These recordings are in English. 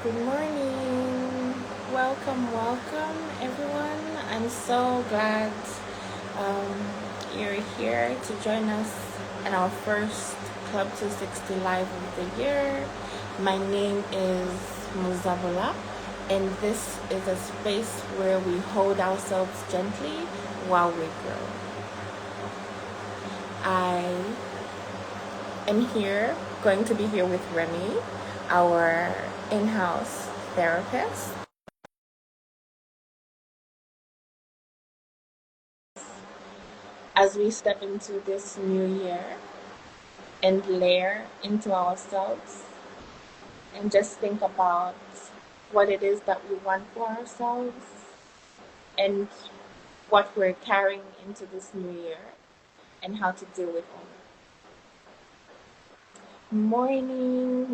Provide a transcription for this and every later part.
Good morning. Welcome, everyone. I'm so glad um, you're here to join us in our first Club 260 Live of the year. My name is Muzabula, and this is a space where we hold ourselves gently while we grow. I am going to be here with Remi, our in house therapist. As we step into this new year and layer into ourselves and just think about what it is that we want for ourselves and what we're carrying into this new year and how to deal with all that. Morning,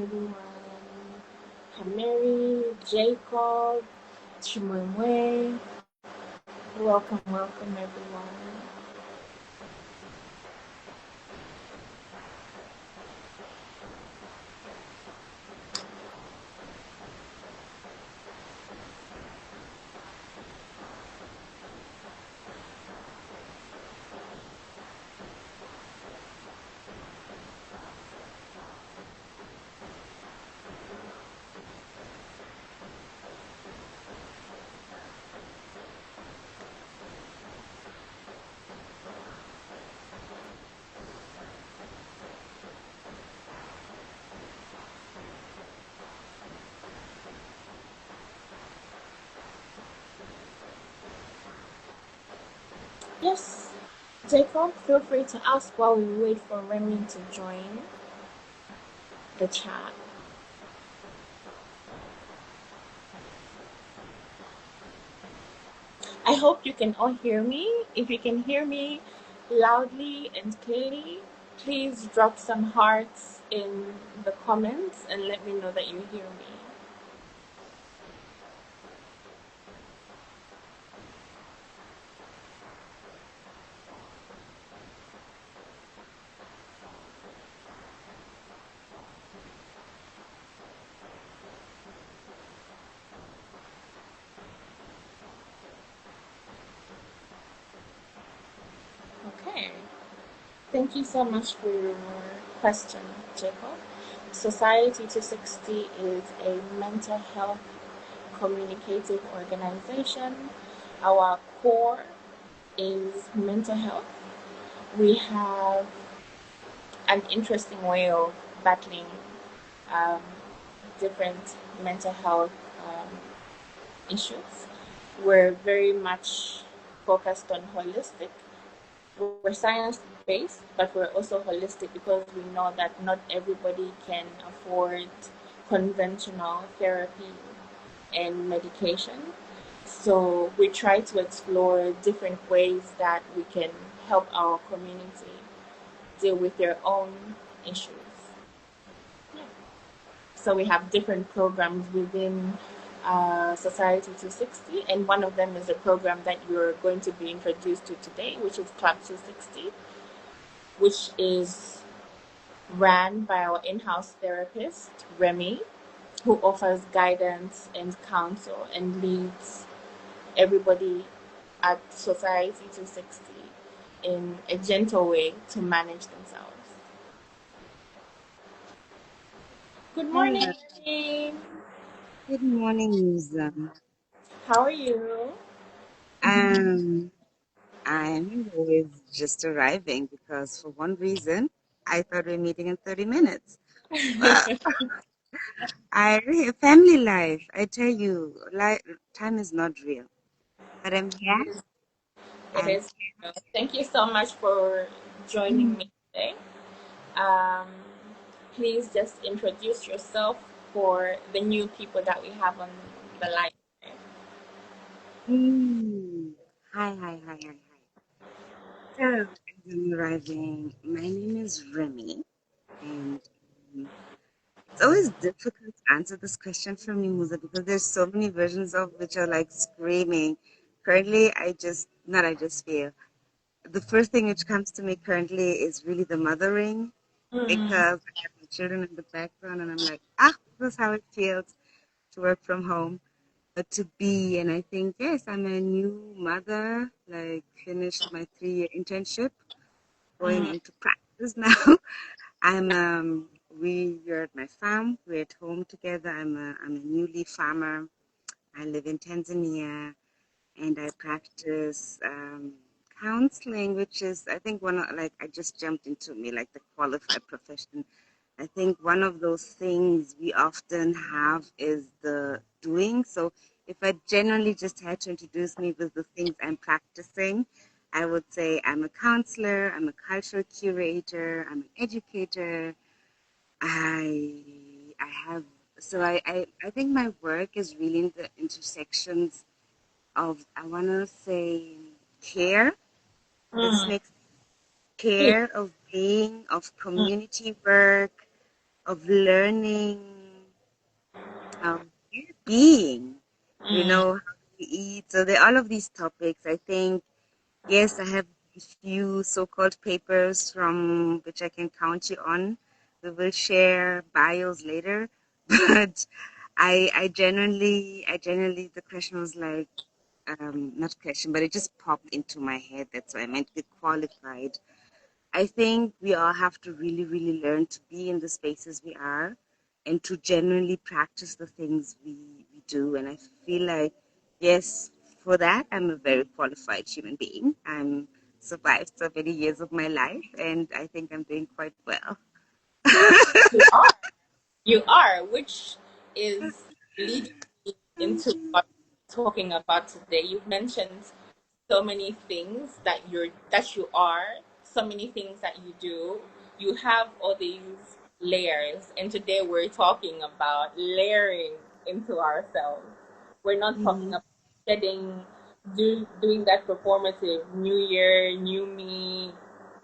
everyone. Kameri, Jacob, Chimwemwe. Welcome, everyone. Yes, Jacob, feel free to ask while we wait for Remi to join the chat. I hope you can all hear me. If you can hear me loudly and clearly, please drop some hearts in the comments and let me know that you hear me. Okay. Thank you so much for your question, Jacob. Society 260 is a mental health communicative organization. Our core is mental health. We have an interesting way of battling um, different mental health um, issues. We're very much focused on holistic. We're science based, but we're also holistic because we know that not everybody can afford conventional therapy and medication. So we try to explore different ways that we can help our community deal with their own issues. Yeah. So we have different programs within Society 260, and one of them is a program that you're going to be introduced to today, which is Club 260, which is ran by our in-house therapist, Remi, who offers guidance and counsel and leads everybody at Society 260 in a gentle way to manage themselves. Good morning, Hello. Remi. Good morning, Musa. How are you? Um, I'm always just arriving because for one reason, I thought we are meeting in 30 minutes. But family life, I tell you, time is not real. But I'm here. It I'm is. Thank you so much for joining here. me today. Um, please just introduce yourself for the new people that we have on the line. Mm. Hi. So, as I'm arriving, my name is Remi, and um, it's always difficult to answer this question for me, Musa, because there's so many versions of which are like screaming. Currently, not I just feel. The first thing which comes to me currently is really the mothering Mm, because I have my children in the background and I'm like, this is how it feels. to work from home, but to be. And I think, yes, I'm a new mother, like finished my 3-year internship, going Mm, into practice now. We're at my farm. We're at home together. I'm a newly farmer. I live in Tanzania, and I practice counseling, which is, I think, one of, like, I just jumped into me, like the qualified profession. I think one of those things we often have is the doing. So if I generally just had to introduce me with the things I'm practicing, I would say I'm a counselor, I'm a cultural curator, I'm an educator. I have, so I think my work is really in the intersections of, I want to say, care. This mm, makes yeah, care of being, of mm, community work, of learning, of being, mm, how we eat. So there are all of these topics. I think, yes, I have a few so-called papers from which I can count you on. We will share bios later, but I generally, the question was like, not question, but it just popped into my head. That's why I meant to be qualified. I think we all have to really, really learn to be in the spaces we are and to genuinely practice the things we do. And I feel like, yes, for that, I'm a very qualified human being. I'm survived so many years of my life, and I think I'm doing quite well. you are. You are, which is leading me into what we're talking about today. You've mentioned so many things that you are, so many things that you do. You have all these layers, and today we're talking about layering into ourselves. We're not talking Mhm. about shedding, doing that performative new year, new me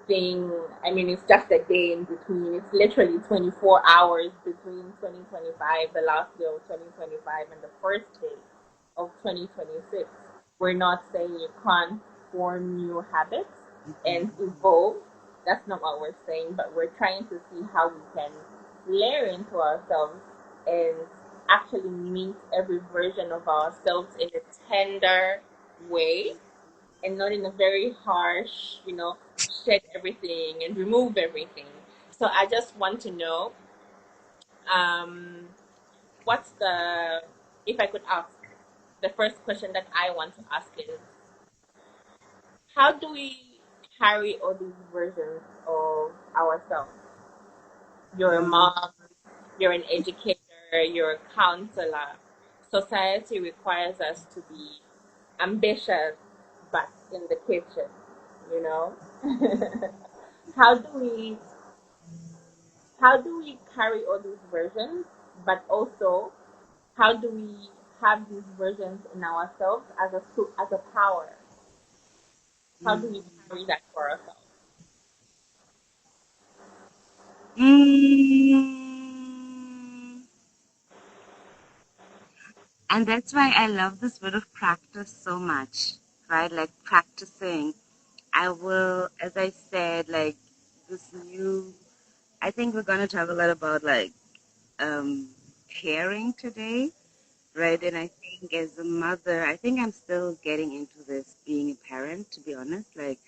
thing. I mean, it's just a day in between. It's literally 24 hours between 2025, the last day of 2025, and the first day of 2026. We're not saying you can't form new habits and evolve. That's not what we're saying, but we're trying to see how we can layer into ourselves and actually meet every version of ourselves in a tender way and not in a very harsh, shed everything and remove everything. So I just want to know, um, what's the, if I could ask, the first question that I want to ask is, how do we carry all these versions of ourselves? You're a Mm. mom, you're an educator, you're a counselor. Society requires us to be ambitious, but in the kitchen, you know? how do we how do we carry all these versions, but also how do we have these versions in ourselves as as a power? How do we carry that for ourselves? Mm. And that's why I love this word of practice so much, right? Like practicing. I will, as I said, like this new, I think we're going to talk a lot about like um, caring today, right? And I think as a mother, I think I'm still getting into this being a parent, to be honest. Like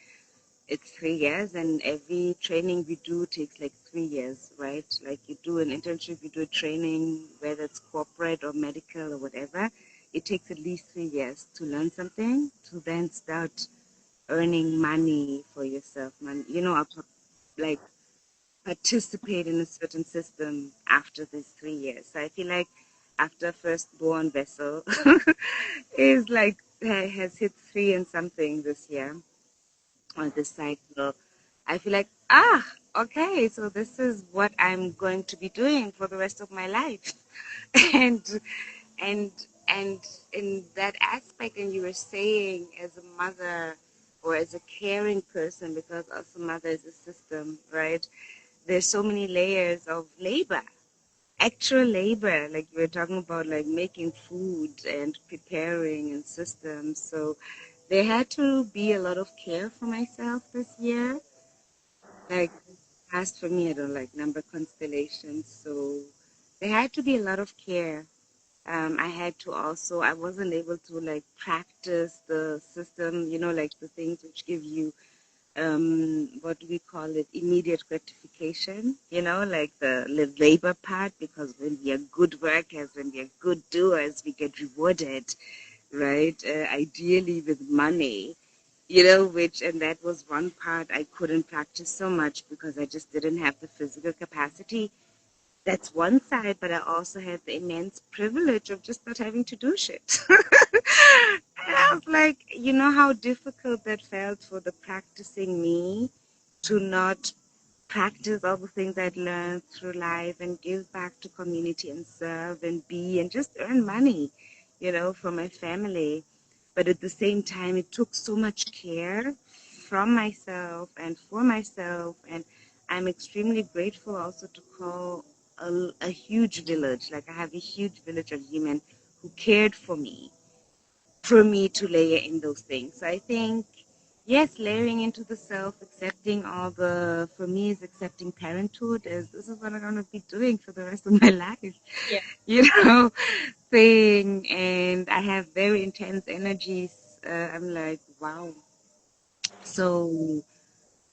it's 3 years, and every training we do takes like 3 years, right? Like you do an internship, you do a training, whether it's corporate or medical or whatever, it takes at least 3 years to learn something, to then start earning money for yourself, man. Like participate in a certain system after these 3 years. So I feel like after firstborn vessel is like has hit three and something this year on this cycle, I feel like, okay, so this is what I'm going to be doing for the rest of my life. and and and in that aspect, and you were saying as a mother or as a caring person, because also mother is a system, right? There's so many layers of labor, actual labor, like you were talking about, like making food and preparing and systems. So there had to be a lot of care for myself this year. Like past for me, I don't like number constellations. So there had to be a lot of care. I had to also, I wasn't able to like practice the system, like the things which give you, what do we call it, immediate gratification, like the labor part, because when we are good workers, when we are good doers, we get rewarded, right? Ideally with money, and that was one part I couldn't practice so much because I just didn't have the physical capacity. That's one side, but I also had the immense privilege of just not having to do shit. And I was like, how difficult that felt for the practicing me to not practice all the things I'd learned through life and give back to community and serve and be and just earn money, for my family. But at the same time, it took so much care from myself and for myself. And I'm extremely grateful also to call a huge village. Like I have a huge village of women who cared for me to layer in those things. So I think, yes, layering into the self, accepting all the, for me, is accepting parenthood is this is what I'm going to be doing for the rest of my life, Yeah. you know, thing. And I have very intense energies. I'm like, wow. So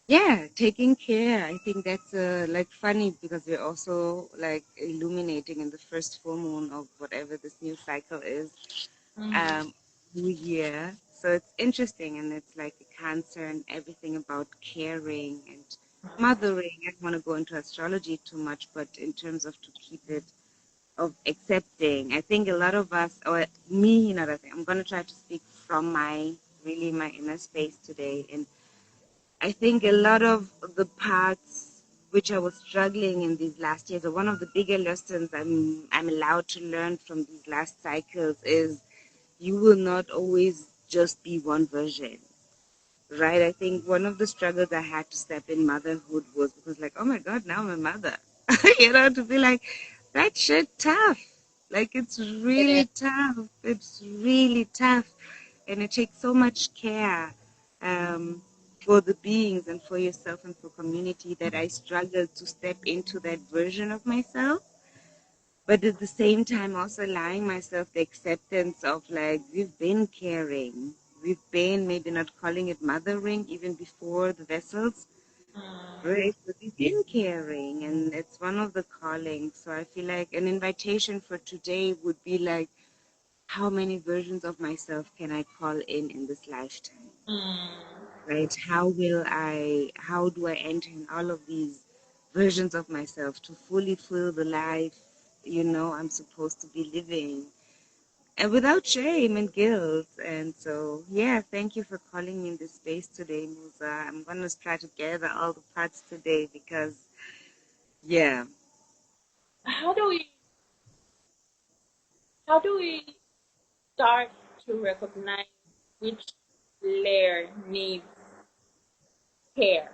yeah, taking care. I think that's like funny because we're also like illuminating in the first full moon of whatever this new cycle is, Mm. um, new year. So it's interesting, and it's like a Cancer and everything about caring and mothering. I don't want to go into astrology too much, but in terms of to keep it of accepting, I think a lot of us, or me, I'm going to try to speak from my really my inner space today, and I think a lot of the parts which I was struggling in these last years, or one of the bigger lessons I'm allowed to learn from these last cycles is you will not always just be one version, right? I think one of the struggles I had to step in motherhood was because like, oh my God, now I'm a mother, to be like, that shit tough. Like it's It is. really tough. It's really tough. And it takes so much care for the beings and for yourself and for community that I struggled to step into that version of myself, but at the same time also allowing myself the acceptance of like we've been caring, we've been maybe not calling it mothering even before the vessels, Mm. right? But we've been caring, and it's one of the callings. So I feel like an invitation for today would be like, how many versions of myself can I call in this lifetime? Mm. Right? How do I enter in all of these versions of myself to fully feel the life, I'm supposed to be living, and without shame and guilt. And so, yeah, thank you for calling me in this space today, Musa. I'm going to try to gather all the parts today because, yeah. How do we how do we start to recognize which layer needs care?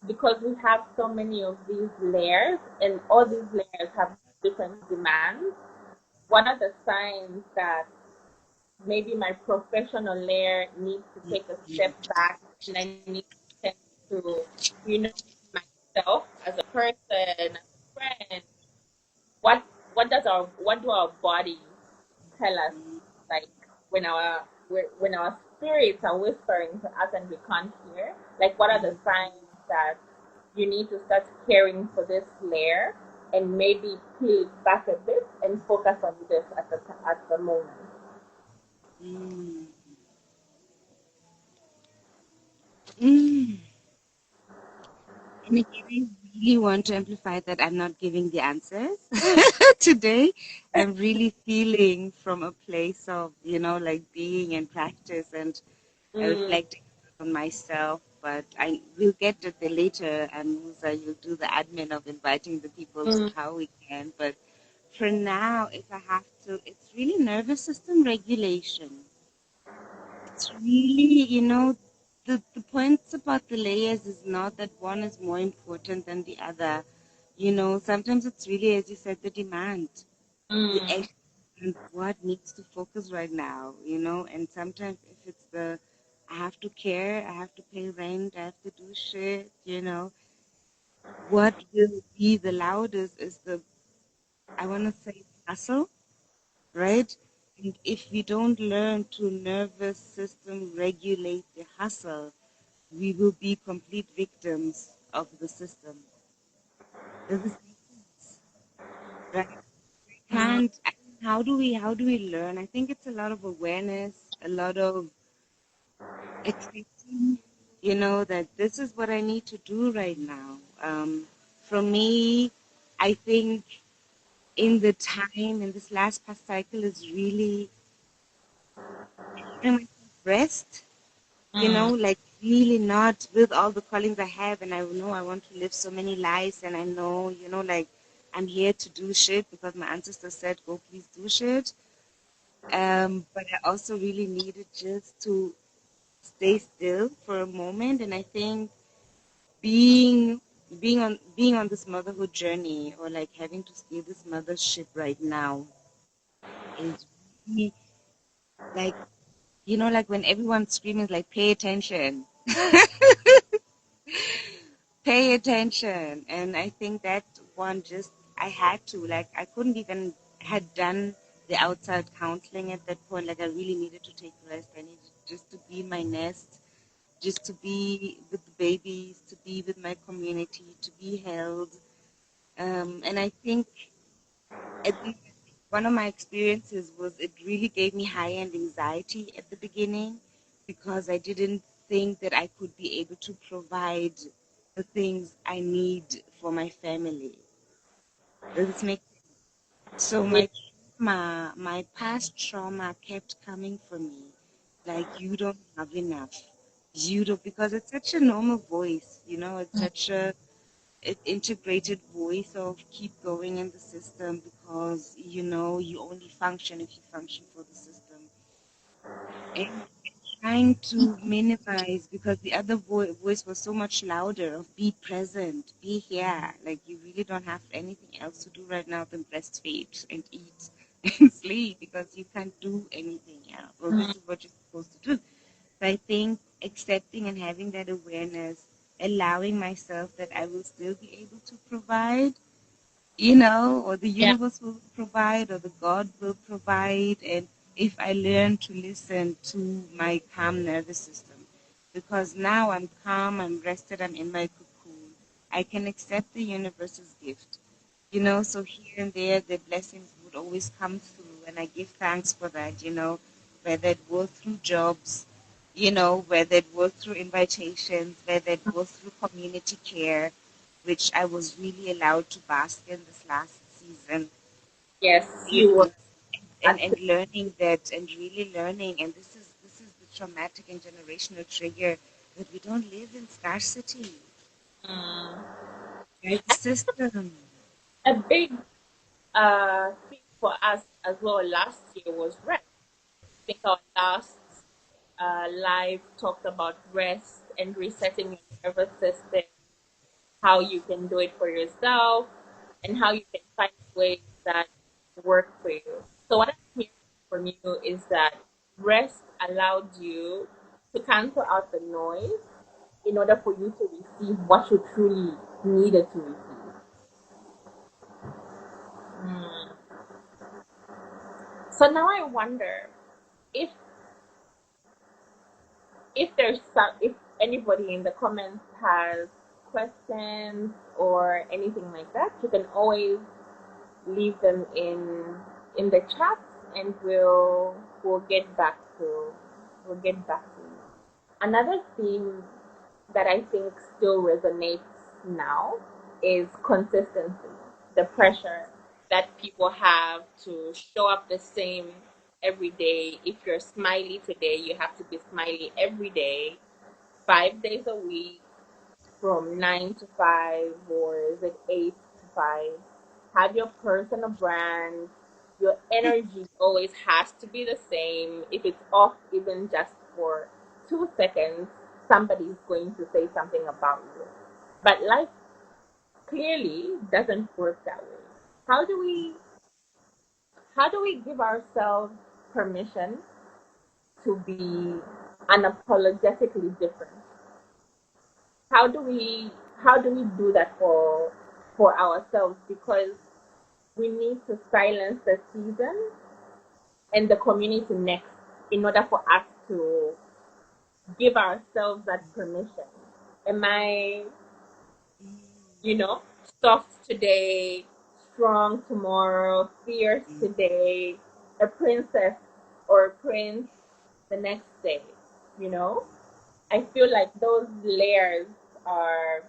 Because we have so many of these layers, and all these layers have different demands. What are the signs that maybe my professional layer needs to take a step back and I need to tend to, myself as a person, as a friend? What what do our bodies tell us, like when our spirits are whispering to us and we can't hear? Like what are the signs that you need to start caring for this layer and maybe peel it back a bit and focus on this at the moment? Mm. Mm. And again, I really want to amplify that I'm not giving the answers today. I'm really feeling from a place of, like being and practice and Mm, reflecting on myself. But I will get to the later, and Musa, you'll do the admin of inviting the people to mm, how we can. But for now, if I have to, it's really nervous system regulation. It's really, the points about the layers is not that one is more important than the other. Sometimes it's really, as you said, the demand. The mm, action and what needs to focus right now, and sometimes if it's I have to care, I have to pay rent, I have to do shit, what will be the loudest is I want to say hustle. right? And if we don't learn to nervous system regulate the hustle, we will be complete victims of the system. Does this make sense? Right? Mm, Can't how do we learn? I think it's a lot of awareness, a lot of accepting, that this is what I need to do right now. For me, I think in the time in this last past cycle is really allowing myself rest, mm, like really not with all the callings I have, and I know I want to live so many lives, and I know, like I'm here to do shit because my ancestors said, go please do shit. But I also really needed just to stay still for a moment, and I think being being on this motherhood journey, or like having to steer this mothership right now, is really like, like when everyone's screaming, like, pay attention. Pay attention. And I think that one, just I had to, like, I couldn't even had done the outside counseling at that point. Like, I really needed to take rest. I needed just to be in my nest, just to be with the babies, to be with my community, to be held. And I think at the, one of my experiences was it really gave me high-end anxiety at the beginning, because I didn't think that I could be able to provide the things I need for my family. Does this make so? yeah, My past trauma kept coming for me, like, you don't have enough. You don't, because it's such a normal voice, it's such a integrated voice of keep going in the system, because you only function if you function for the system, and trying to minimize, because the other voice was so much louder, of be present, be here, like you really don't have anything else to do right now than breastfeed and eat and sleep, because you can't do anything else. Well, mm, this is what you're supposed to do. So I think accepting and having that awareness, allowing myself that I will still be able to provide, or the yeah, universe will provide, or the God will provide. And if I learn to listen to my calm nervous system, because now I'm calm, I'm rested, I'm in my cocoon, I can accept the universe's gift. So here and there, the blessings would always come through, and I give thanks for that, whether it was through jobs, whether it was through invitations, whether it was through community care, which I was really allowed to bask in this last season, yes, you you were know, and learning that, and really learning, and this is the traumatic and generational trigger, that we don't live in scarcity, mm, right? The system. a big thing for us as well last year was rest. I think our last live talked about rest and resetting your nervous system, how you can do it for yourself, and how you can find ways that work for you. So what I'm hearing from you is that rest allowed you to cancel out the noise in order for you to receive what you truly needed to receive. Mm. So now I wonder if if anybody in the comments has questions or anything like that, you can always leave them in the chat, and we'll get back to you. Another theme that I think still resonates now is consistency. The pressure that people have to show up the same every day. If you're smiley today, you have to be smiley every day, 5 days a week, from 9 to 5, or is it 8 to 5? Have your personal brand. Your energy always has to be the same. If it's off even just for 2 seconds, somebody's going to say something about you. But life clearly doesn't work that way. How do we how do we give ourselves permission to be unapologetically different? How do we do that for ourselves? Because we need to silence the season and the community next in order for us to give ourselves that permission. Am I, you know, soft today, strong tomorrow, fierce today, a princess or a prince the next day, you know? I feel like those layers are,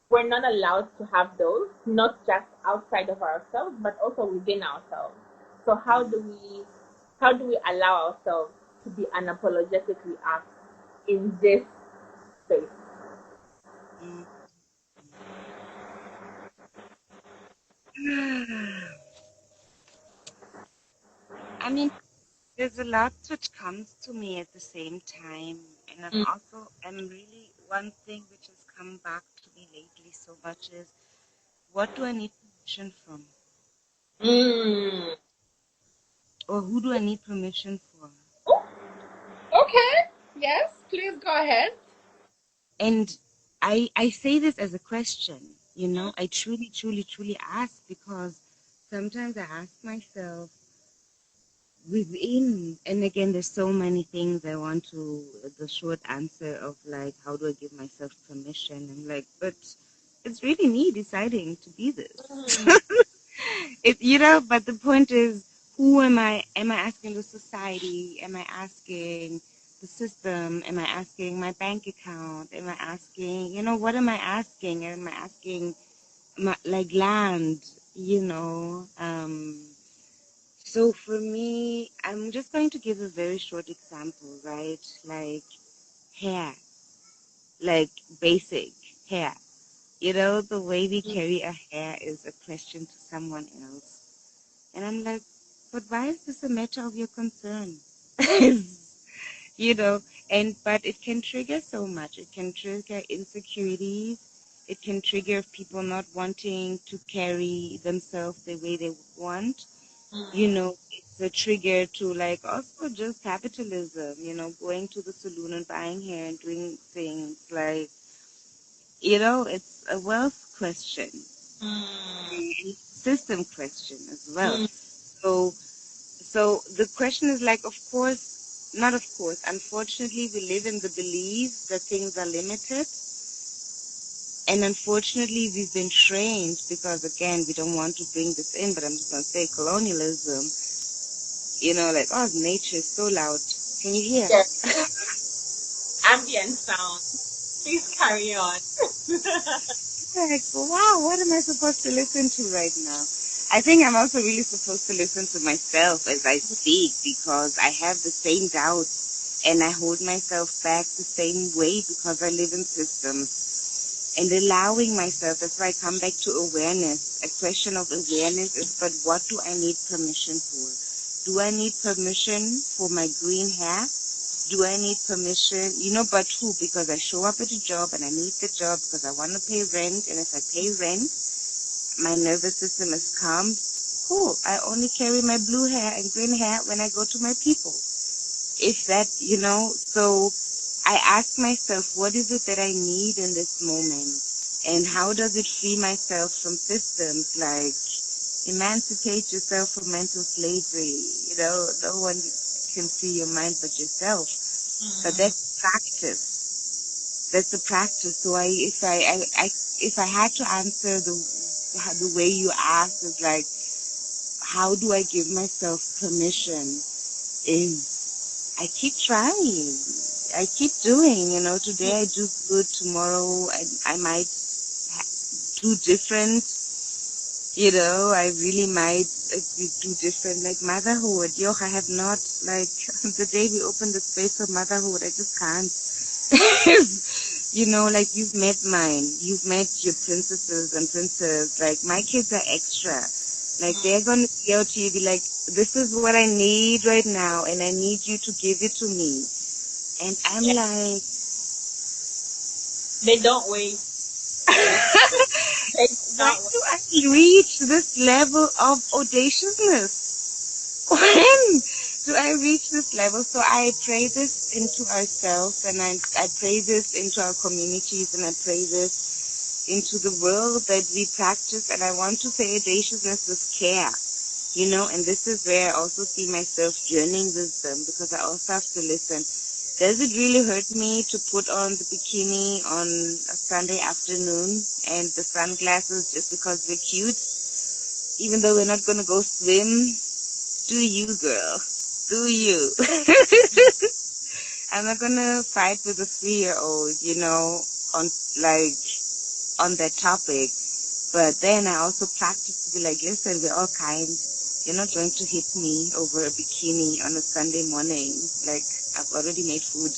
we're not allowed to have those, not just outside of ourselves, but also within ourselves. So how do we allow ourselves to be unapologetically us in this space? I mean, there's a lot which comes to me at the same time, and I'm really, one thing which has come back to me lately so much is, what do I need permission from? Mm. Or who do I need permission for? Oh, okay. Yes, please go ahead. And I say this as a question, you know, I truly, truly, truly ask, because sometimes I ask myself within, and again, there's so many things I want to, the short answer of like, how do I give myself permission? I'm like, but it's really me deciding to be this. Mm. It, you know, but the point is, who am I? Am I asking the society? Am I asking the system? Am I asking my bank account? Am I asking, you know, what am I asking? Am I asking my, like, land, you know? So for me, I'm just going to give a very short example, right? Like hair, like basic hair. You know, the way we carry our hair is a question to someone else. And I'm like, but why is this a matter of your concern? You know, and but it can trigger so much. It can trigger insecurities. It can trigger people not wanting to carry themselves the way they want. You know, it's a trigger to like also just capitalism, you know, going to the saloon and buying hair and doing things like, you know, it's a wealth question, and system question as well. So the question is like, of course, not of course, unfortunately, we live in the belief that things are limited. And unfortunately, we've been trained because, again, we don't want to bring this in, but I'm just going to say colonialism, you know, like, oh, nature is so loud. Can you hear? Yes, ambient sound. Please carry on. Like, wow, what am I supposed to listen to right now? I think I'm also really supposed to listen to myself as I speak, because I have the same doubts and I hold myself back the same way because I live in systems. And allowing myself, that's why I come back to awareness. A question of awareness is, but what do I need permission for? Do I need permission for my green hair? Do I need permission? You know, but who? Because I show up at a job and I need the job because I want to pay rent. And if I pay rent, my nervous system is calm. Cool. I only carry my blue hair and green hair when I go to my people. If that, you know, so I ask myself, what is it that I need in this moment? And how does it free myself from systems like emancipate yourself from mental slavery? You know, no one can see your mind but yourself. But that's practice. That's the practice. So if I had to answer the way you asked, is like, how do I give myself permission? Is I keep trying. I keep doing, you know, today I do good, tomorrow I might do different, you know, I really might do different, like motherhood. Yo, I have not, like, the day we opened the space for motherhood, I just can't. You know, like, you've met mine, you've met your princesses and princes, like, my kids are extra. Like, they're gonna yell to you, be like, this is what I need right now, and I need you to give it to me. And I'm Yeah, like, they don't wait. They do when not wait. do I reach this level of audaciousness? When do I reach this level? So I pray this into ourselves, and I pray this into our communities, and I pray this into the world, that we practice. And I want to say audaciousness with care. you know, and this is where I also see myself journeying wisdom, because I also have to listen. Does it really hurt me to put on the bikini on a Sunday afternoon and the sunglasses just because we're cute? Even though we're not going to go swim, do you, girl. Do you. I'm not going to fight with a 3-year-old, you know, on that topic. But then I also practice to be like, listen, we're all kind. You're not going to hit me over a bikini on a Sunday morning. Like, I've already made food.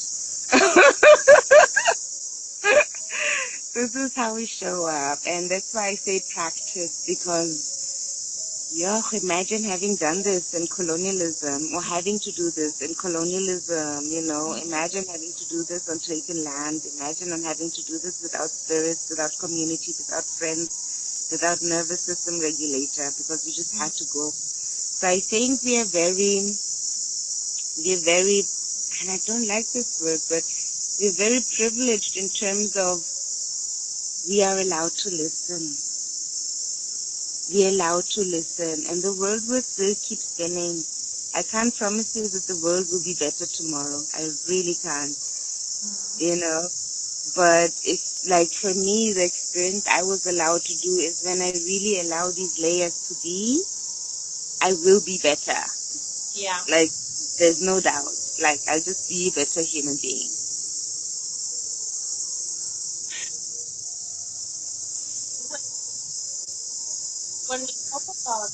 This is how we show up. And that's why I say practice, because imagine having done this in colonialism, or having to do this in colonialism, you know. Imagine having to do this on taken land. Imagine on having to do this without spirits, without community, without friends, without nervous system regulator, because we just had to go. So I think we are very, and I don't like this word, but we're very privileged in terms of we are allowed to listen. We're allowed to listen, and the world will still keep spinning. I can't promise you that the world will be better tomorrow. I really can't, you know. But it's like, for me, the experience I was allowed to do is when I really allow these layers to be, I will be better. Yeah. Like, there's no doubt. Like, I'll just be a better human being. When we talk about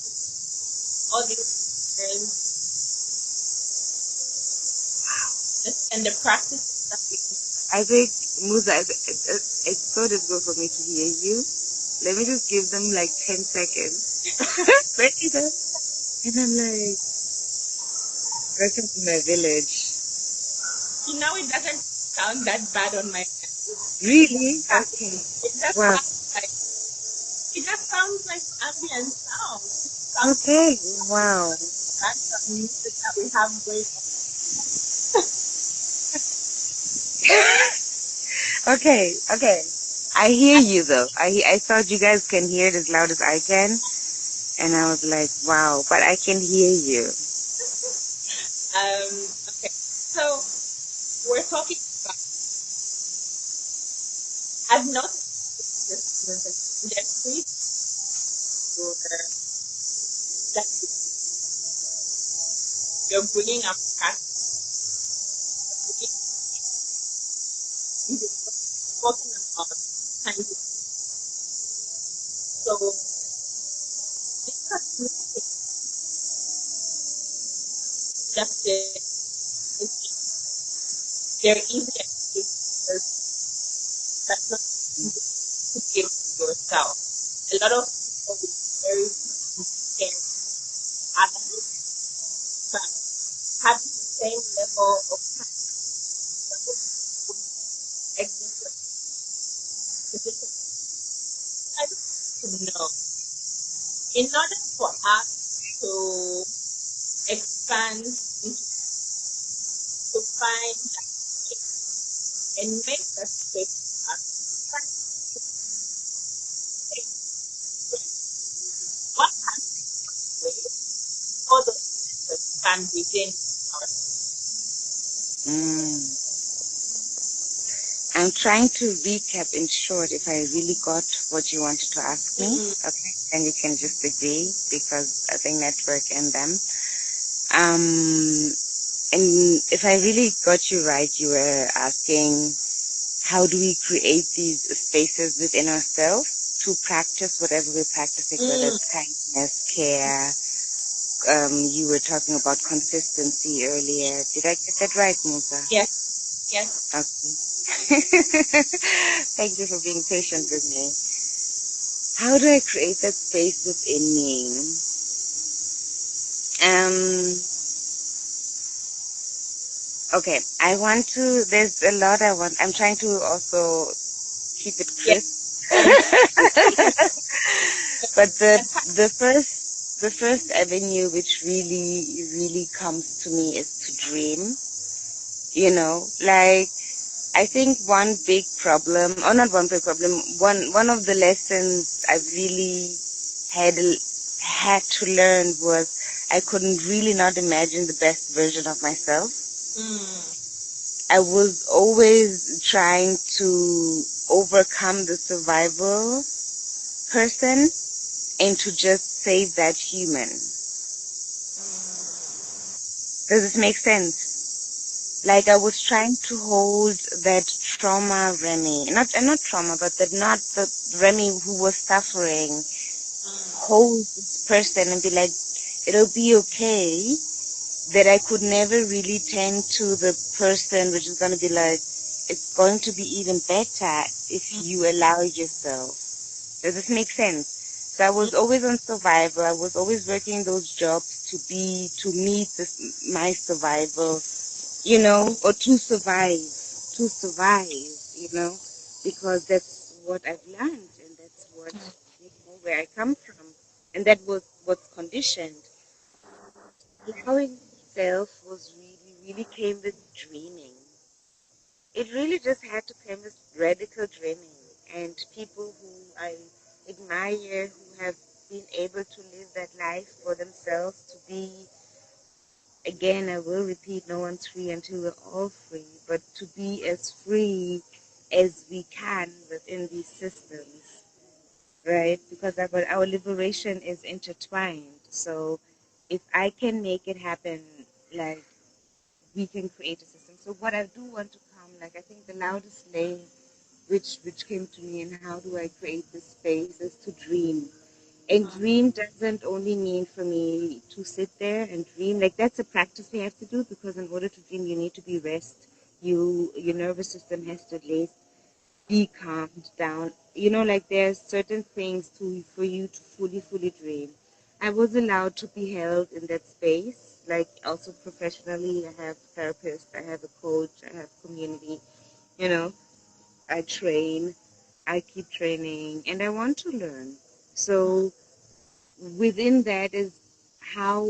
all these experiences and the practices that we do, I think, Musa, it's so difficult for me to hear you. Let me just give them like 10 seconds. And I'm like, welcome to my village. you know, it doesn't sound that bad on my end. Really? Okay. It just Wow. sounds like ambient sound. It sounds Okay. Wow. like background music that we have going on. Okay. I hear you though. I thought you guys can hear it as loud as I can. And I was like, wow, but I can hear you. Okay. So we're talking about, I've noticed this movement. There's three where that you're bringing up practice, you're talking about kind of, so because productive, they're easy excuses that's not to give to yourself. A lot of people will be very scared of others, but having the same level of exit position, I just want to know, in order for us to expand into, to find that space and make that space for us, try to take what can we do all those things to expand within ourselves. I'm trying to recap in short if I really got what you wanted to ask me. Okay. And you can just agree, because I think network and them. And if I really got you right, you were asking, how do we create these spaces within ourselves to practice whatever we're practicing, whether it's kindness, care. You were talking about consistency earlier. Did I get that right, Musa? Yes. Okay. Thank you for being patient with me. How do I create that space within me? Okay, there's a lot I'm trying to also keep it crisp. But the first avenue which really comes to me is to dream. You know, like, I think one big problem, or not one big problem, one of the lessons I've really had to learn was I couldn't really not imagine the best version of myself. I was always trying to overcome the survival person and to just save that human. Does this make sense? Like I was trying to hold that trauma Remi, not trauma, but not the Remi who was suffering, hold this person and be like, it'll be okay. That I could never really tend to the person which is going to be like, it's going to be even better if you allow yourself. Does this make sense? So I was always on survival. I was always working those jobs to meet my survival, or to survive, because that's what I've learned and that's what, where I come from. And that was what's conditioned. Allowing myself was really came with dreaming. It really just had to come with radical dreaming and people who I admire who have been able to live that life for themselves to be, again, I will repeat, no one's free until we're all free, but to be as free as we can within these systems, right? Because our liberation is intertwined. So if I can make it happen, like we can create a system. So what I do want to come, like I think the loudest lay which came to me and how do I create this space is to dream. And dream doesn't only mean for me to sit there and dream. Like that's a practice we have to do because in order to dream you need to be rest. Your nervous system has to at least be calmed down. Like there's certain things for you to fully dream. I was allowed to be held in that space, like also professionally. I have therapists, I have a coach, I have community, you know, I train, I keep training, and I want to learn. So within that is how,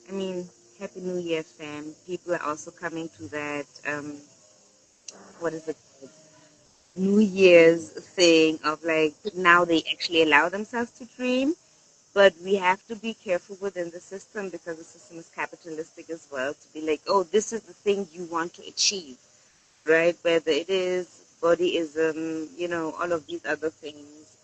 I mean, Happy New Year, fam. People are also coming to that, what is it called? New Year's thing of like now they actually allow themselves to dream, but we have to be careful within the system because the system is capitalistic as well to be like, oh, this is the thing you want to achieve, right? Whether it is bodyism, all of these other things.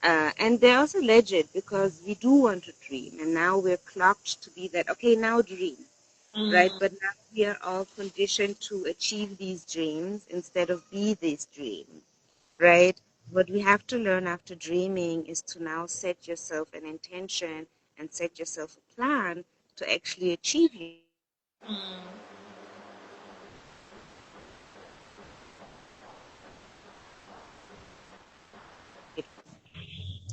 And they're also legit because we do want to dream, and now we're clocked to be that, okay, now dream, right? But now we are all conditioned to achieve these dreams instead of be this dream, right? What we have to learn after dreaming is to now set yourself an intention and set yourself a plan to actually achieve it.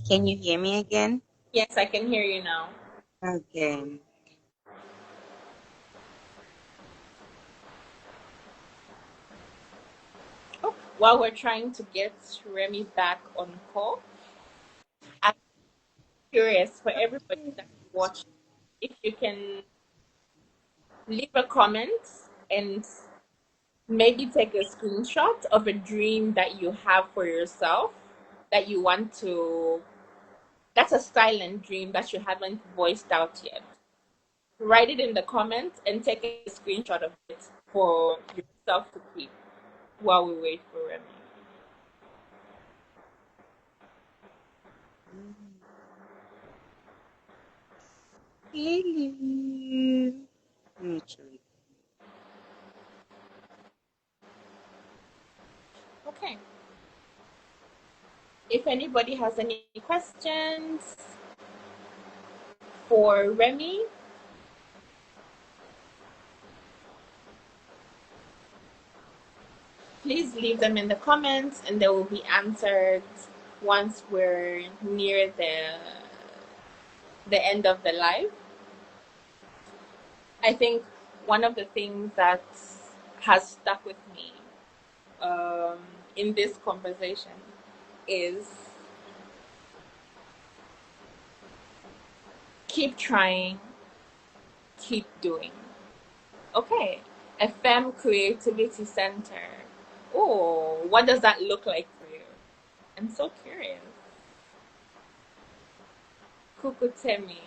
Can you hear me again? Yes, I can hear you now. Okay. Oh, while we're trying to get Remy back on call, I'm curious for everybody that's watching if you can leave a comment and maybe take a screenshot of a dream that you have for yourself that you want to, that's a silent dream that you haven't voiced out yet. Write it in the comments and take a screenshot of it for yourself to keep while we wait for Remy. Hello. Let me show you. Okay. If anybody has any questions for Remy, please leave them in the comments and they will be answered once we're near the end of the live. I think one of the things that has stuck with me um, in this conversation is keep trying, keep doing. Okay, FM Creativity Center. Oh, what does that look like for you? I'm so curious. Kukutemi.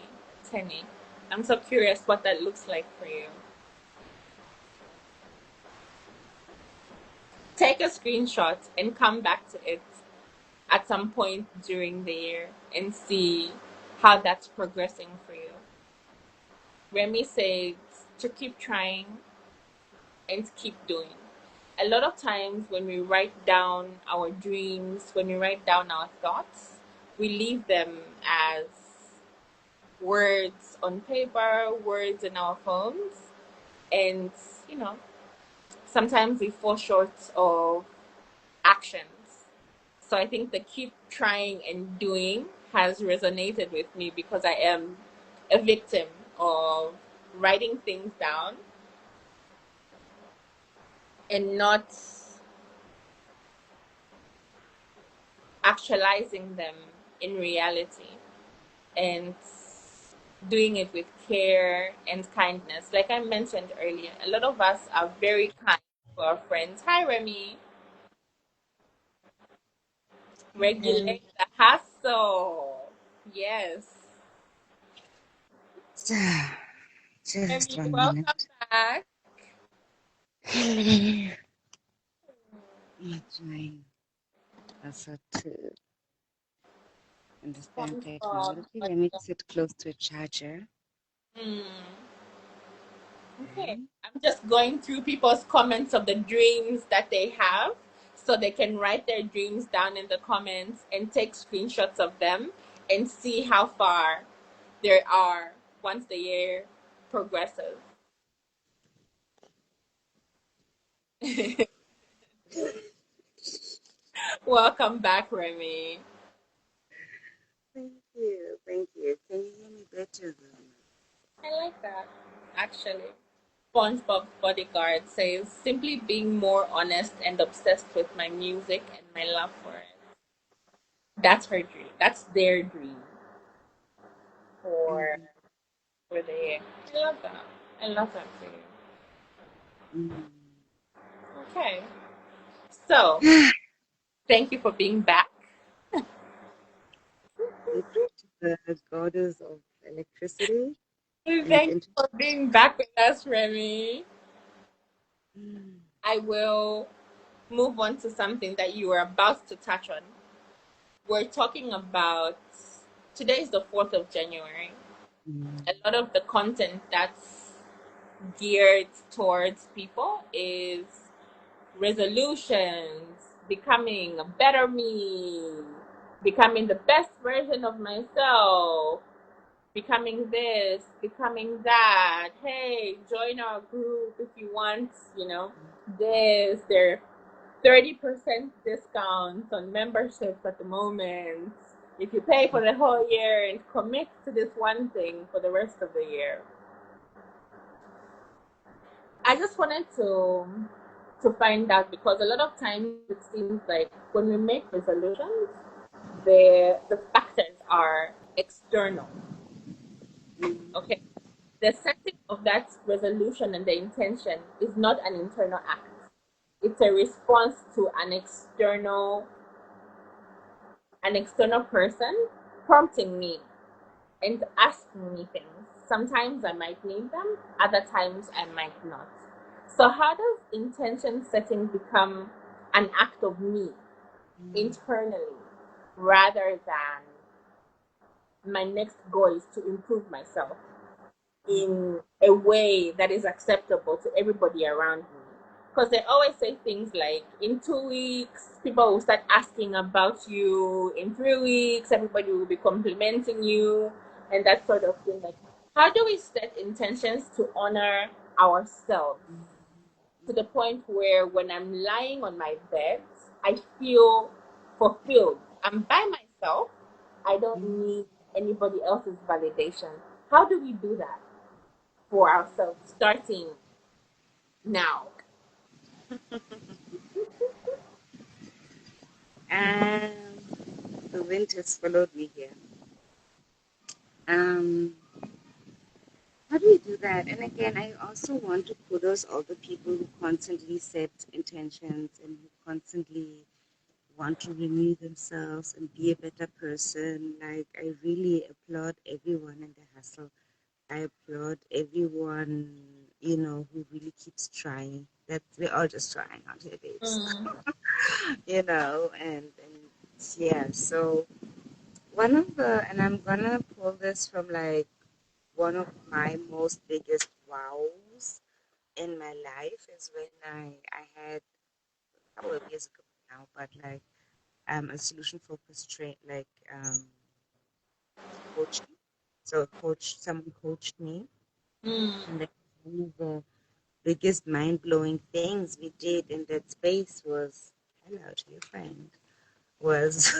Teni. I'm so curious what that looks like for you. Take a screenshot and come back to it at some point during the year and see how that's progressing for you. Remy says to keep trying and keep doing. A lot of times when we write down our dreams, when we write down our thoughts, we leave them as words on paper, words in our phones, and you know, sometimes we fall short of actions. So I think the keep trying and doing has resonated with me because I am a victim of writing things down and not actualizing them in reality and doing it with care and kindness. Like I mentioned earlier, a lot of us are very kind to our friends. Hi, Remy. Okay. Regulate the hustle. Yes. So, just Remy, one welcome minute. back. I'm trying also to understand SpongeBob. technology. Let me sit close to a charger. Hmm. Okay. Okay. I'm just going through people's comments of the dreams that they have so they can write their dreams down in the comments and take screenshots of them and see how far they are once the year progresses. Welcome back, Remy. Thank you. Thank you. Can you hear me better though? I like that, actually. SpongeBob Bodyguard says, simply being more honest and obsessed with my music and my love for it. That's her dream. That's their dream for Mm-hmm. for the year. I love that. I love that for you. Mm. Okay. So thank you for being back. We pray to the goddess of electricity And and thank you internet. for being back with us, Remy. Mm. I will move on to something that you were about to touch on. We're talking about today is the 4th of January. Mm. A lot of the content that's geared towards people is resolutions, becoming a better me, becoming the best version of myself, becoming this, becoming that. Hey, join our group if you want, this. There are 30% discounts on memberships at the moment. If you pay for the whole year and commit to this one thing for the rest of the year. I just wanted to find out because a lot of times it seems like when we make resolutions, the factors are external. Mm. Okay, the setting of that resolution and the intention is not an internal act. It's a response to an external person prompting me and asking me things. Sometimes I might need them, other times I might not. So, how does intention setting become an act of me Mm. internally rather than my next goal is to improve myself in a way that is acceptable to everybody around me? Because they always say things like, in 2 weeks, people will start asking about you. In 3 weeks, everybody will be complimenting you, and that sort of thing. Like, how do we set intentions to honor ourselves Mm. to the point where when I'm lying on my bed, I feel fulfilled? I'm by myself. I don't Mm. need anybody else's validation. How do we do that for ourselves starting now? And the wind has followed me here. Um, how do you do that? And again, I also want to kudos all the people who constantly set intentions and who constantly want to renew themselves and be a better person. Like, I really applaud everyone in the hustle. I applaud everyone, who really keeps trying. That we're all just trying out here, babes. Mm. And yeah, so and I'm gonna pull this from like one of my most biggest wows in my life is when I had a couple of years ago now, but like a solution focused coaching. So someone coached me, Mm. and then one of the biggest mind blowing things we did in that space was hello to your friend was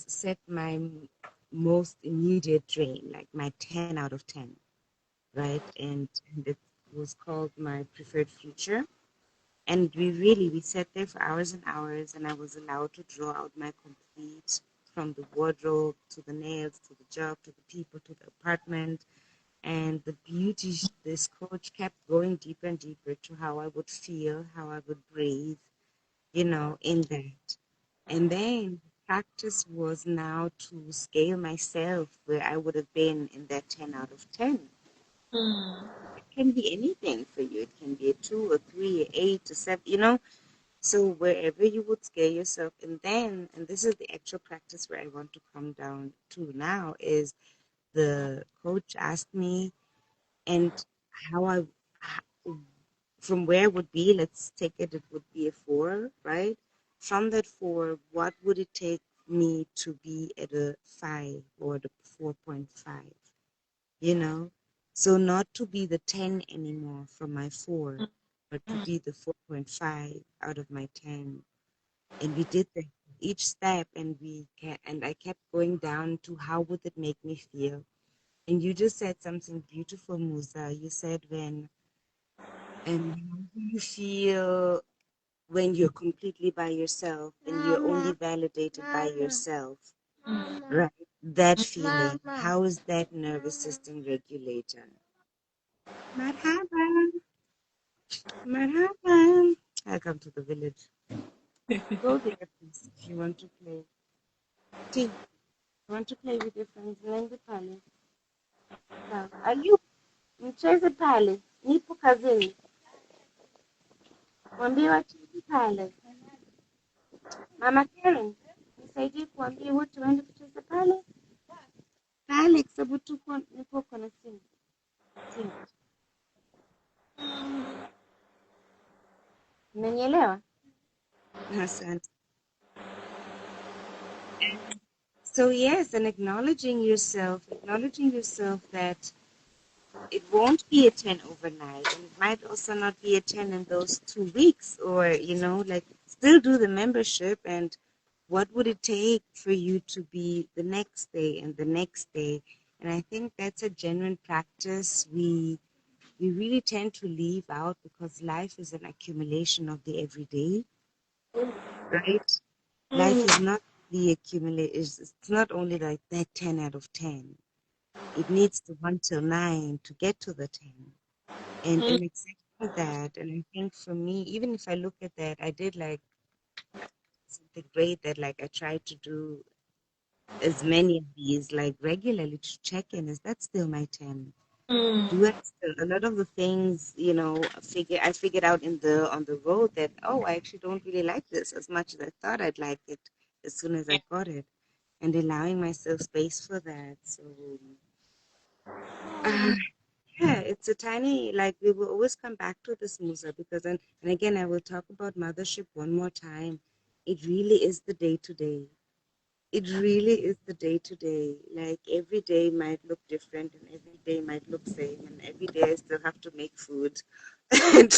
set my most immediate dream, like my 10 out of 10, right? And it was called my preferred future. And we sat there for hours and hours, and I was allowed to draw out my complete, from the wardrobe to the nails to the job to the people to the apartment. And the beauty, this coach kept going deeper and deeper to how I would feel, how I would breathe, in that. And then practice was now to scale myself where I would have been in that 10 out of 10. Mm. It can be anything for you. It can be a 2, a 3, a 8, a 7, So wherever you would scale yourself, and this is the actual practice where I want to come down to now, is the coach asked me and how from where it would be, let's take it would be a 4, right? From that 4, what would it take me to be at a 5 or the 4.5, you know? So not to be the 10 anymore from my 4, but to be the 4.5 out of my 10. And we did that each step, and I kept going down to how would it make me feel. And you just said something beautiful, Musa. You said how do you feel when you're completely by yourself and you're only validated by yourself, right? That feeling, how is that nervous system regulator? Marhaba, marhaba. Welcome to the village. Go there, please, if you want to play. T, you want to play with your friends? Nende pale. Sawa. Ayu, mcheze pale. Nipo kazini. Mwambie wacheze pale. Mama Karen, nisaidie kuambia wote waende kucheza pale. Pale kwa sababu niko na simu. Simu. Umenielewa? Asante. So yes, and acknowledging yourself that it won't be a 10 overnight, and it might also not be a 10 in those 2 weeks, or like still do the membership, and what would it take for you to be the next day and the next day? And I think that's a genuine practice we really tend to leave out because life is an accumulation of the everyday, right? Life is not the accumulate. It's not only like that 10 out of 10. It needs the 1 till 9 to get to the 10. And exactly that. And I think for me, even if I look at that, I did like something great that like I tried to do as many of these like regularly to check in. Is that still my 10? Mm. Do I still, a lot of the things, I figured out on the road that, oh, I actually don't really like this as much as I thought I'd like it as soon as I got it, and allowing myself space for that. So uh, yeah, it's a tiny, like we will always come back to this, Musa, because and again I will talk about mothership one more time. It really is the day to day. It really is the day to day. Like every day might look different and every day might look same, and every day I still have to make food. And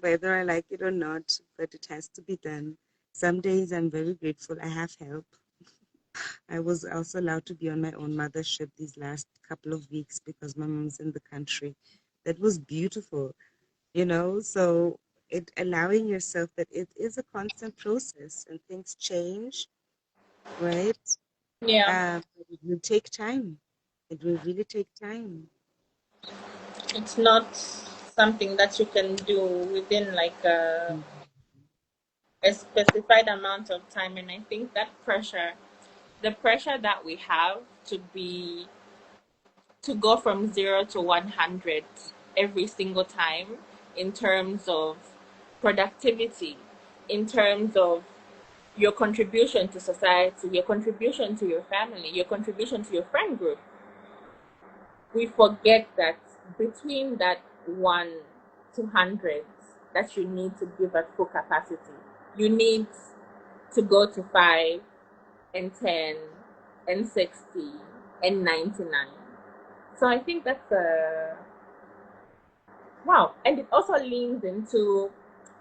whether I like it or not, but it has to be done. Some days I'm very grateful I have help. I was also allowed to be on my own mothership these last couple of weeks because my mom's in the country. That was beautiful, so it allowing yourself that it is a constant process and things change, right? Yeah, It will take time. It will really take time. it's not something that you can do within like a Mm. a specified amount of time. And I think that pressure, the pressure that we have to go from 0 to 100 every single time, in terms of productivity, in terms of your contribution to society, your contribution to your family, your contribution to your friend group, we forget that between that 1 to 100 that you need to give at full capacity, you need to go to 5 and 10 and 60 and 99. So I think that's a wow. And it also leans into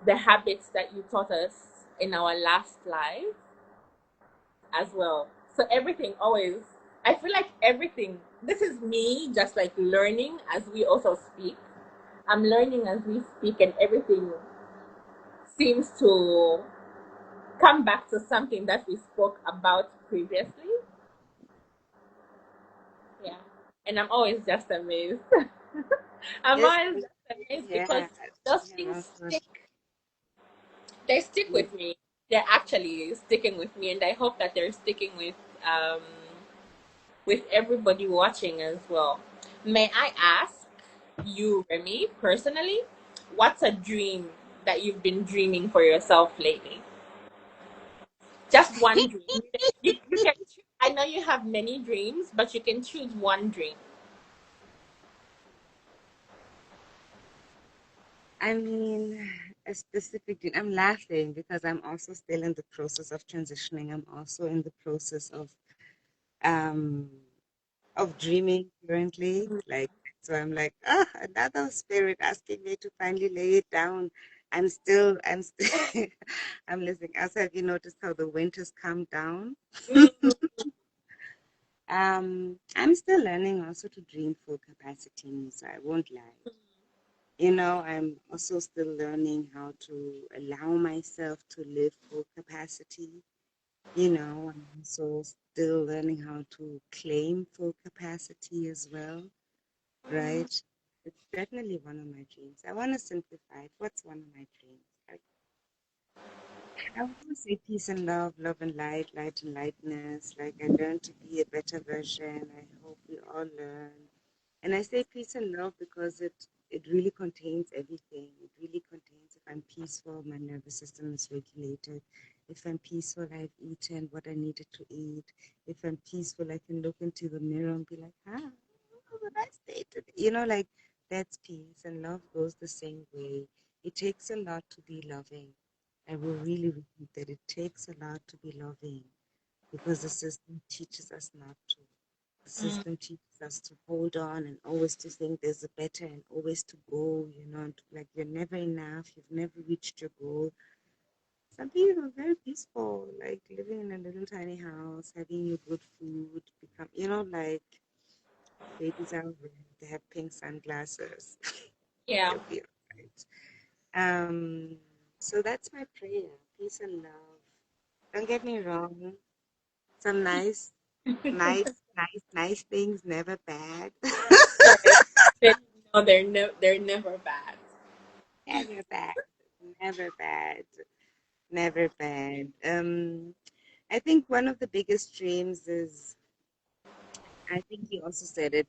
the habits that you taught us in our last live as well. So everything always, I feel like everything, this is me just like learning as we also speak. I'm learning as we speak, and everything seems to come back to something that we spoke about previously. Yeah. And I'm always just amazed. I'm Yes, always just amazed because yeah, those you're things also, stick, they stick yes. with me. They're actually sticking with me, and I hope that they're sticking um with everybody watching as well. May I ask you, Remy, personally, what's a dream that you've been dreaming for yourself lately? Just one dream. You can choose. I know you have many dreams, but you can choose one dream. I mean, a specific dream. I'm laughing because I'm also still in the process of transitioning. I'm also in the process um of dreaming currently. Like, so I'm like, another spirit asking me to finally lay it down. I'm still, I'm listening. Also, have you noticed how the wind has come down? Mm, I'm still learning also to dream full capacity, so I won't lie. I'm also still learning how to allow myself to live full capacity. I'm also still learning how to claim full capacity as well, right? It's definitely one of my dreams. I want to simplify it. What's one of my dreams? I want to say peace and love, love and light, light and lightness. Like I learn to be a better version. I hope we all learn. And I say peace and love because it really contains everything. It really contains if I'm peaceful, my nervous system is regulated. If I'm peaceful, I've eaten what I needed to eat. If I'm peaceful, I can look into the mirror and be like, what I stay today? Like that's peace. And love goes the same way. It takes a lot to be loving. I will really repeat that it takes a lot to be loving because the system teaches us not to. The mm, system teaches us to hold on and always to think there's a better and always to go, and like you're never enough, you've never reached your goal. Some people are very peaceful, like living in a little tiny house, having your good food, become, like babies are red, they have pink sunglasses, yeah. they'll be all right. So that's my prayer, peace and love. Don't get me wrong, some nice things, never bad. Right. They, no, they're never bad. Never bad. Never bad. Never bad. I think one of the biggest dreams is, I think you also said it,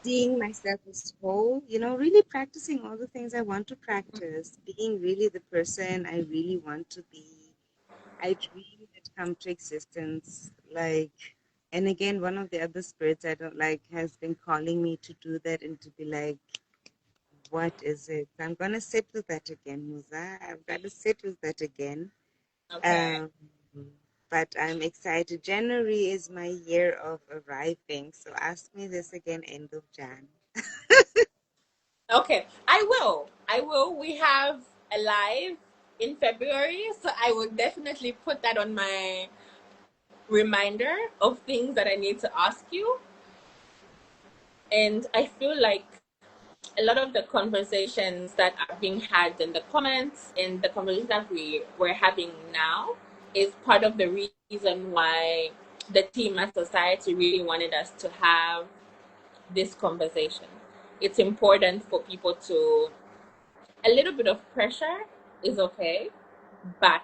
seeing myself as whole, really practicing all the things I want to practice, being really the person I really want to be. I dream it come to existence. Like, and again, one of the other spirits I don't like has been calling me to do that and to be like, what is it? I'm gonna sit with that again, Musa. I've got to sit with that again. Okay. Um, but I'm excited. January is my year of arriving, so ask me this again end of Jan. Okay. I will. I will. We have a live in February, so I will definitely put that on my reminder of things that I need to ask you. And I feel like a lot of the conversations that are being had in the comments and the conversation that we're having now is part of the reason why the team at society really wanted us to have this conversation. It's important for people to a little bit of pressure is okay, but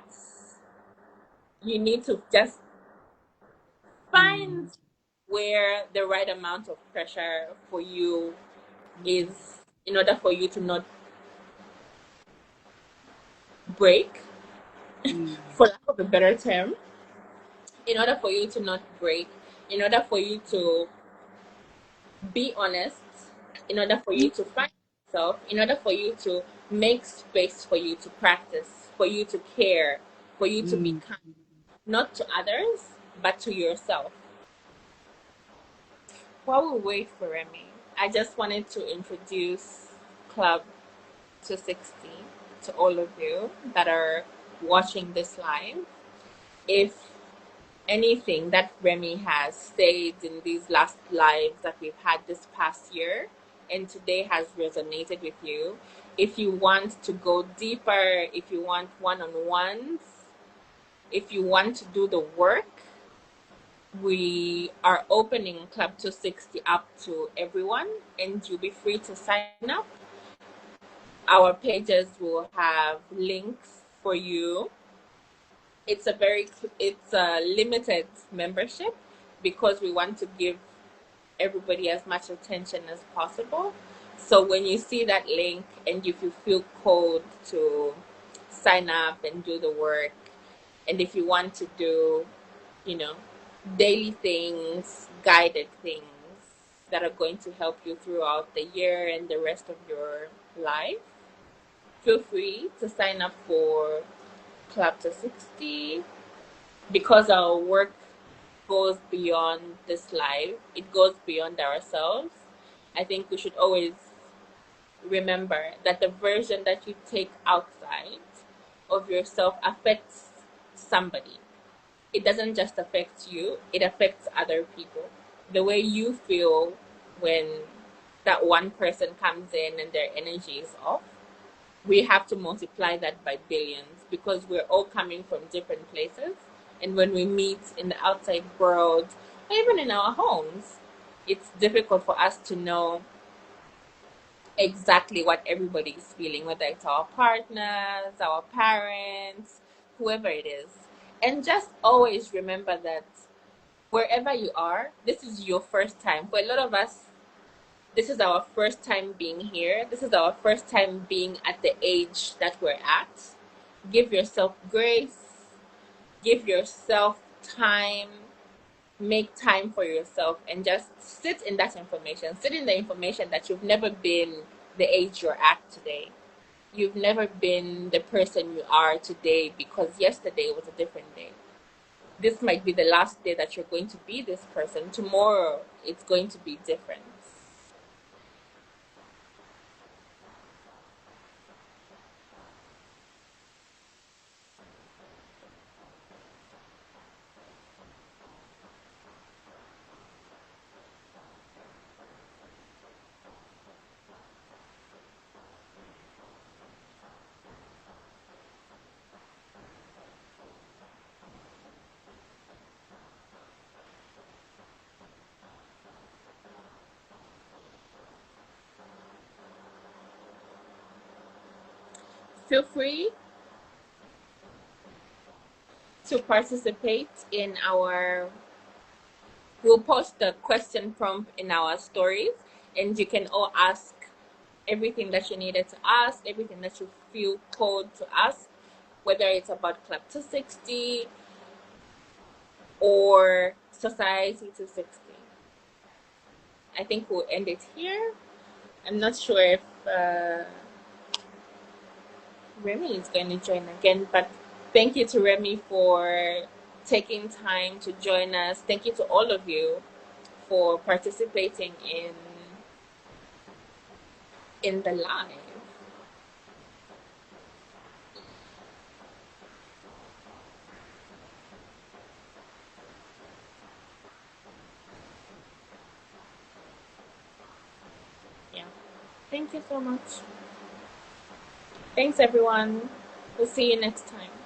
you need to just find Mm, where the right amount of pressure for you is in order for you to not break, mm, for lack of a better term, in order for you to not break, in order for you to be honest, in order for you to find yourself, in order for you to make space for you to practice, for you to care, for you to be mm. kind, not to others, but to yourself. While we wait for Remy, I just wanted to introduce Club 260 to all of you that are watching this live. If anything that Remy has said in these last lives that we've had this past year and today has resonated with you, if you want to go deeper, if you want one on ones, if you want to do the work, we are opening Club 260 up to everyone, and you'll be free to sign up. Our pages will have links for you. It's a limited membership because we want to give everybody as much attention as possible. So when you see that link and if you feel called to sign up and do the work, and if you want to do, you know, daily things, guided things that are going to help you throughout the year and the rest of your life, feel free to sign up for Club to 60 because our work goes beyond this life, it goes beyond ourselves. I think we should always remember that the version that you take outside of yourself affects somebody. It doesn't just affect you, it affects other people. The way you feel when that one person comes in and their energy is off, we have to multiply that by billions because we're all coming from different places. And when we meet in the outside world, or even in our homes, it's difficult for us to know exactly what everybody is feeling, whether it's our partners, our parents, whoever it is. And just always remember that wherever you are, this is your first time. For a lot of us, this is our first time being here. This is our first time being at the age that we're at. Give yourself grace, give yourself time, make time for yourself, and just sit in that information. Sit in the information that you've never been the age you're at today. You've never been the person you are today because yesterday was a different day. This might be the last day that you're going to be this person. Tomorrow, it's going to be different. Feel free to participate in our, we'll post the question prompt in our stories, and you can all ask everything that you needed to ask, everything that you feel called to ask, whether it's about Club 260 or Society 260. I think we'll end it here. I'm not sure if Remy is going to join again, but thank you to Remy for taking time to join us. Thank you to all of you for participating in the live. Yeah. Thank you so much. Thanks everyone. We'll see you next time.